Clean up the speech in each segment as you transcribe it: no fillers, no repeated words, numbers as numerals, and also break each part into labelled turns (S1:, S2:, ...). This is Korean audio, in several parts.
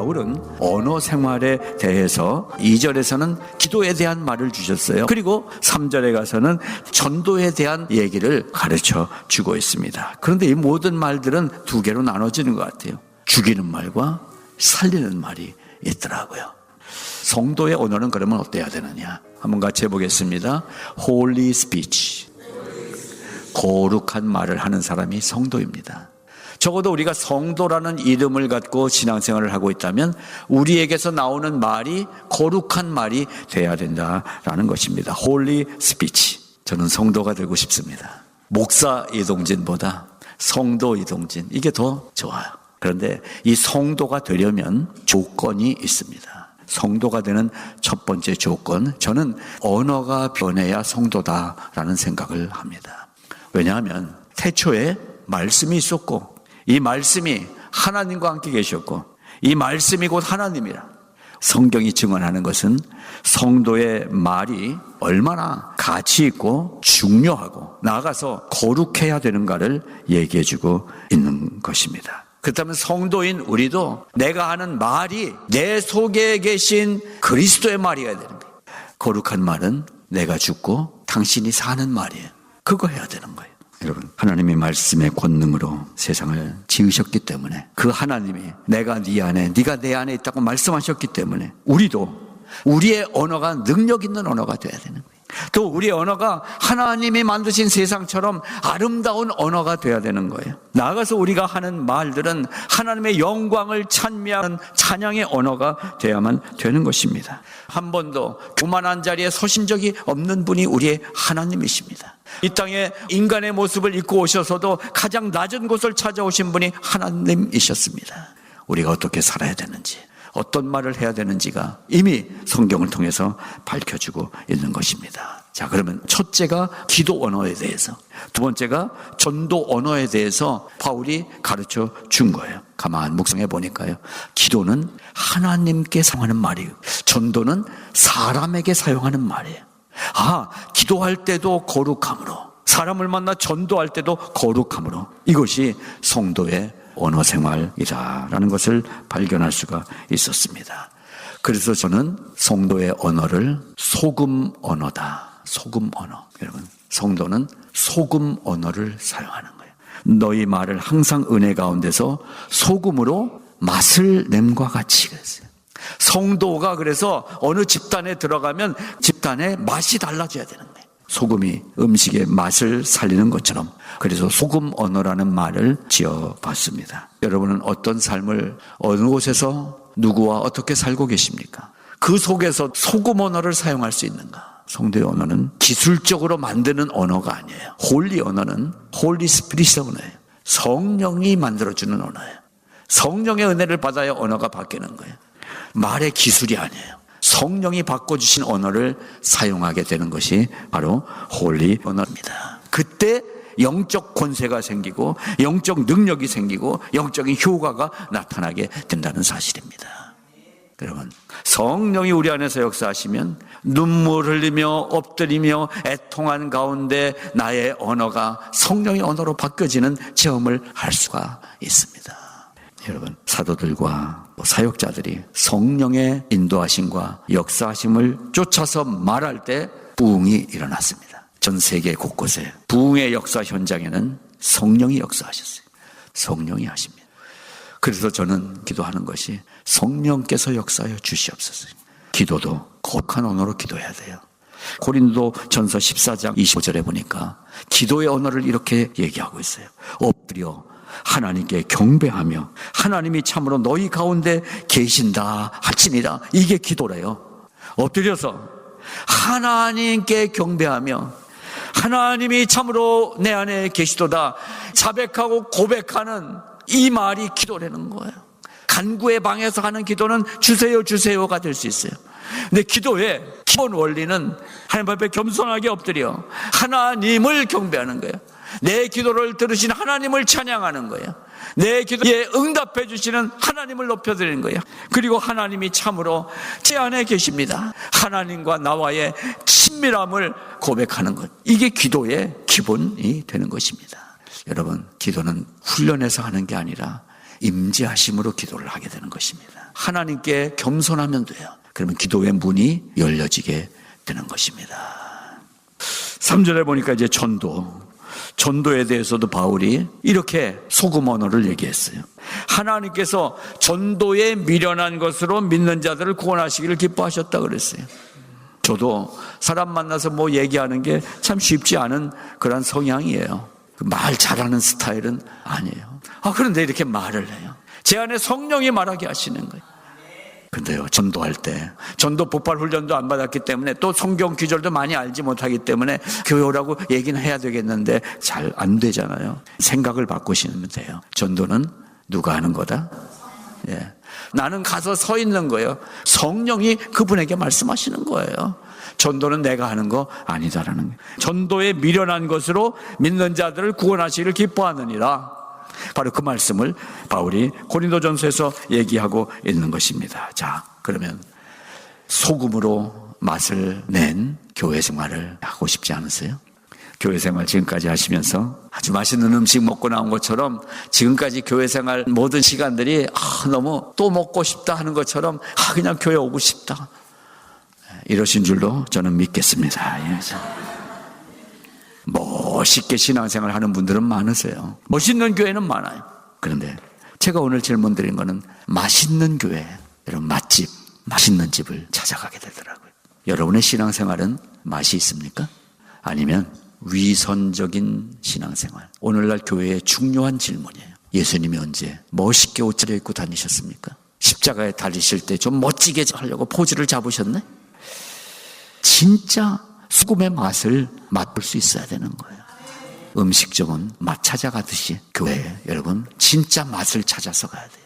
S1: 바울은 언어 생활에 대해서 2절에서는 기도에 대한 말을 주셨어요. 그리고 3절에 가서는 전도에 대한 얘기를 가르쳐 주고 있습니다. 그런데 이 모든 말들은 두 개로 나눠지는 것 같아요. 죽이는 말과 살리는 말이 있더라고요. 성도의 언어는 그러면 어때야 되느냐? 한번 같이 해보겠습니다. Holy speech. 거룩한 말을 하는 사람이 성도입니다. 적어도 우리가 성도라는 이름을 갖고 신앙생활을 하고 있다면 우리에게서 나오는 말이 거룩한 말이 돼야 된다라는 것입니다. Holy speech. 저는 성도가 되고 싶습니다. 목사 이동진보다 성도 이동진, 이게 더 좋아요. 그런데 이 성도가 되려면 조건이 있습니다. 성도가 되는 첫 번째 조건, 저는 언어가 변해야 성도다라는 생각을 합니다. 왜냐하면 태초에 말씀이 있었고 이 말씀이 하나님과 함께 계셨고 이 말씀이 곧 하나님이라. 성경이 증언하는 것은 성도의 말이 얼마나 가치 있고 중요하고 나아가서 거룩해야 되는가를 얘기해주고 있는 것입니다. 그렇다면 성도인 우리도 내가 하는 말이 내 속에 계신 그리스도의 말이어야 되는 거예요. 거룩한 말은 내가 죽고 당신이 사는 말이에요. 그거 해야 되는 거예요. 여러분, 하나님이 말씀의 권능으로 세상을 지으셨기 때문에 그 하나님이 내가 네 안에, 네가 내 안에 있다고 말씀하셨기 때문에 우리도 우리의 언어가 능력 있는 언어가 돼야 되는 거예요. 또 우리의 언어가 하나님이 만드신 세상처럼 아름다운 언어가 돼야 되는 거예요. 나아가서 우리가 하는 말들은 하나님의 영광을 찬미하는 찬양의 언어가 돼야만 되는 것입니다. 한 번도 교만한 자리에 서신 적이 없는 분이 우리의 하나님이십니다. 이 땅에 인간의 모습을 입고 오셔서도 가장 낮은 곳을 찾아오신 분이 하나님이셨습니다. 우리가 어떻게 살아야 되는지, 어떤 말을 해야 되는지가 이미 성경을 통해서 밝혀주고 있는 것입니다. 자, 그러면 첫째가 기도 언어에 대해서, 두 번째가 전도 언어에 대해서 바울이 가르쳐 준 거예요. 가만 묵상해 보니까요, 기도는 하나님께 사용하는 말이에요. 전도는 사람에게 사용하는 말이에요. 기도할 때도 거룩함으로, 사람을 만나 전도할 때도 거룩함으로, 이것이 성도의 언어 생활이다라는 것을 발견할 수가 있었습니다. 그래서 저는 성도의 언어를 소금 언어다. 소금 언어. 여러분, 성도는 소금 언어를 사용하는 거예요. 너희 말을 항상 은혜 가운데서 소금으로 맛을 냄과 같이 그랬어요. 성도가 그래서 어느 집단에 들어가면 집단의 맛이 달라져야 되는 거예요. 소금이 음식의 맛을 살리는 것처럼, 그래서 소금 언어라는 말을 지어봤습니다. 여러분은 어떤 삶을 어느 곳에서 누구와 어떻게 살고 계십니까? 그 속에서 소금 언어를 사용할 수 있는가? 성도의 언어는 기술적으로 만드는 언어가 아니에요. 홀리 언어는 홀리 스피릿의 언어예요. 성령이 만들어주는 언어예요. 성령의 은혜를 받아야 언어가 바뀌는 거예요. 말의 기술이 아니에요. 성령이 바꿔주신 언어를 사용하게 되는 것이 바로 홀리 언어입니다. 그때 영적 권세가 생기고 영적 능력이 생기고 영적인 효과가 나타나게 된다는 사실입니다. 여러분, 성령이 우리 안에서 역사하시면 눈물 흘리며 엎드리며 애통한 가운데 나의 언어가 성령의 언어로 바뀌어지는 체험을 할 수가 있습니다. 여러분, 사도들과 사역자들이 성령의 인도하심과 역사하심을 쫓아서 말할 때 부흥이 일어났습니다. 전 세계 곳곳에 부흥의 역사 현장에는 성령이 역사하셨어요. 성령이 하십니다. 그래서 저는 기도하는 것이 성령께서 역사하여 주시옵소서. 기도도 거룩한 언어로 기도해야 돼요. 고린도 전서 14장 25절에 보니까 기도의 언어를 이렇게 얘기하고 있어요. 엎드려 하나님께 경배하며 하나님이 참으로 너희 가운데 계신다 할지니라. 이게 기도래요. 엎드려서 하나님께 경배하며 하나님이 참으로 내 안에 계시도다 자백하고 고백하는 이 말이 기도라는 거예요. 간구의 방에서 하는 기도는 주세요 주세요가 될 수 있어요. 근데 기도의 기본 원리는 하나님 앞에 겸손하게 엎드려 하나님을 경배하는 거예요. 내 기도를 들으신 하나님을 찬양하는 거예요. 내 기도에 응답해 주시는 하나님을 높여드리는 거예요. 그리고 하나님이 참으로 제 안에 계십니다. 하나님과 나와의 친밀함을 고백하는 것, 이게 기도의 기본이 되는 것입니다. 여러분, 기도는 훈련해서 하는 게 아니라 임재하심으로 기도를 하게 되는 것입니다. 하나님께 겸손하면 돼요. 그러면 기도의 문이 열려지게 되는 것입니다. 3절에 보니까 이제 전도에 대해서도 바울이 이렇게 소금 언어를 얘기했어요. 하나님께서 전도에 미련한 것으로 믿는 자들을 구원하시기를 기뻐하셨다 그랬어요. 저도 사람 만나서 뭐 얘기하는 게 참 쉽지 않은 그런 성향이에요. 말 잘하는 스타일은 아니에요. 그런데 이렇게 말을 해요. 제 안에 성령이 말하게 하시는 거예요. 근데요, 전도할 때 전도 폭발 훈련도 안 받았기 때문에 또 성경 구절도 많이 알지 못하기 때문에 교회 오라고 얘기는 해야 되겠는데 잘 안 되잖아요. 생각을 바꾸시면 돼요. 전도는 누가 하는 거다? 예. 나는 가서 서 있는 거예요. 성령이 그분에게 말씀하시는 거예요. 전도는 내가 하는 거 아니다라는 거예요. 전도에 미련한 것으로 믿는 자들을 구원하시기를 기뻐하느니라. 바로 그 말씀을 바울이 고린도전서에서 얘기하고 있는 것입니다. 자, 그러면 소금으로 맛을 낸 교회 생활을 하고 싶지 않으세요? 교회 생활 지금까지 하시면서 아주 맛있는 음식 먹고 나온 것처럼 지금까지 교회 생활 모든 시간들이 너무 또 먹고 싶다 하는 것처럼 그냥 교회 오고 싶다 이러신 줄로 저는 믿겠습니다. 멋있게 신앙생활 하는 분들은 많으세요. 멋있는 교회는 많아요. 그런데 제가 오늘 질문 드린 거는 맛있는 교회, 여러분 맛집, 맛있는 집을 찾아가게 되더라고요. 여러분의 신앙생활은 맛이 있습니까? 아니면 위선적인 신앙생활? 오늘날 교회의 중요한 질문이에요. 예수님이 언제 멋있게 옷 차려입고 다니셨습니까? 십자가에 달리실 때 좀 멋지게 하려고 포즈를 잡으셨네? 진짜 소금의 맛을 맛볼 수 있어야 되는 거예요. 음식점은 맛 찾아가듯이 교회에 여러분 진짜 맛을 찾아서 가야 돼요.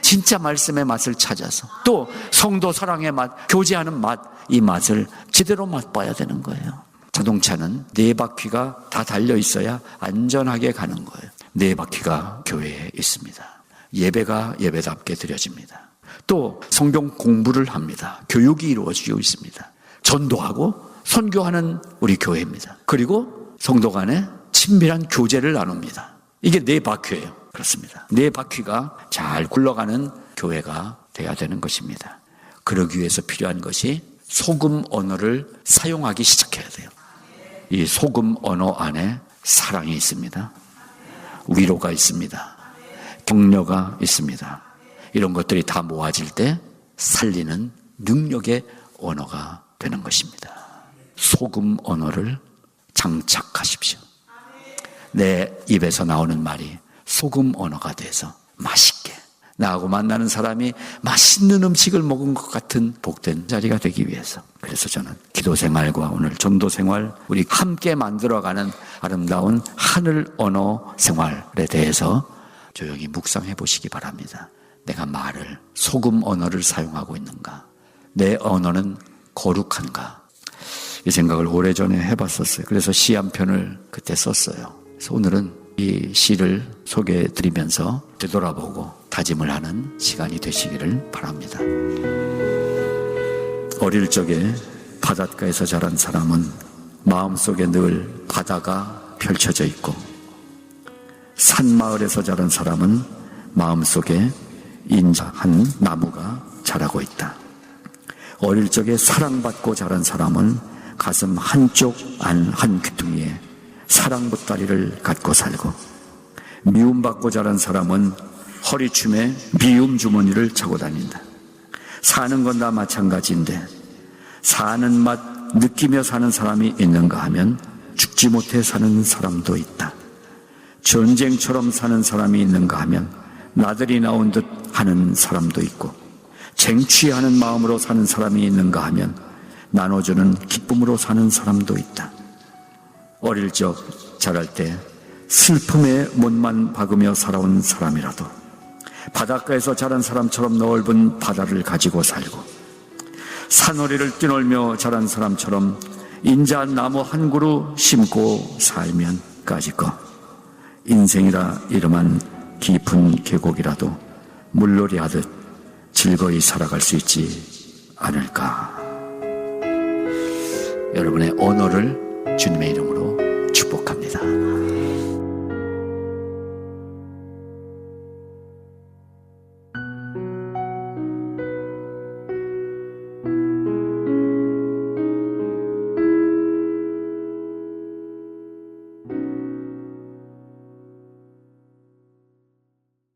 S1: 진짜 말씀의 맛을 찾아서 또 성도 사랑의 맛, 교제하는 맛, 이 맛을 제대로 맛봐야 되는 거예요. 자동차는 4바퀴가 다 달려 있어야 안전하게 가는 거예요. 4바퀴가 교회에 있습니다. 예배가 예배답게 드려집니다. 또 성경 공부를 합니다. 교육이 이루어지고 있습니다. 전도하고 선교하는 우리 교회입니다. 그리고 성도 간에 친밀한 교제를 나눕니다. 이게 4바퀴예요. 그렇습니다. 4바퀴가 잘 굴러가는 교회가 돼야 되는 것입니다. 그러기 위해서 필요한 것이 소금 언어를 사용하기 시작해야 돼요. 이 소금 언어 안에 사랑이 있습니다. 위로가 있습니다. 격려가 있습니다. 이런 것들이 다 모아질 때 살리는 능력의 언어가 되는 것입니다. 소금 언어를 장착하십시오. 내 입에서 나오는 말이 소금 언어가 돼서 맛있게 나하고 만나는 사람이 맛있는 음식을 먹은 것 같은 복된 자리가 되기 위해서, 그래서 저는 기도 생활과 오늘 전도 생활 우리 함께 만들어가는 아름다운 하늘 언어 생활에 대해서 조용히 묵상해 보시기 바랍니다. 내가 말을 소금 언어를 사용하고 있는가? 내 언어는 거룩한가? 이 생각을 오래전에 해봤었어요. 그래서 시 한 편을 그때 썼어요. 그래서 오늘은 이 시를 소개해 드리면서 되돌아보고 다짐을 하는 시간이 되시기를 바랍니다. 어릴 적에 바닷가에서 자란 사람은 마음속에 늘 바다가 펼쳐져 있고, 산마을에서 자란 사람은 마음속에 인자한 나무가 자라고 있다. 어릴 적에 사랑받고 자란 사람은 가슴 한쪽 안 한 귀퉁이에 사랑 보따리를 갖고 살고, 미움받고 자란 사람은 허리춤에 미움 주머니를 차고 다닌다. 사는 건 다 마찬가지인데 사는 맛 느끼며 사는 사람이 있는가 하면 죽지 못해 사는 사람도 있다. 전쟁처럼 사는 사람이 있는가 하면 나들이 나온 듯 하는 사람도 있고, 쟁취하는 마음으로 사는 사람이 있는가 하면 나눠주는 기쁨으로 사는 사람도 있다. 어릴 적 자랄 때 슬픔의 못만 박으며 살아온 사람이라도 바닷가에서 자란 사람처럼 넓은 바다를 가지고 살고, 산허리를 뛰놀며 자란 사람처럼 인자한 나무 한 그루 심고 살면 까짓거 인생이라 이름한 깊은 계곡이라도 물놀이 하듯 즐거이 살아갈 수 있지 않을까. 여러분의 언어를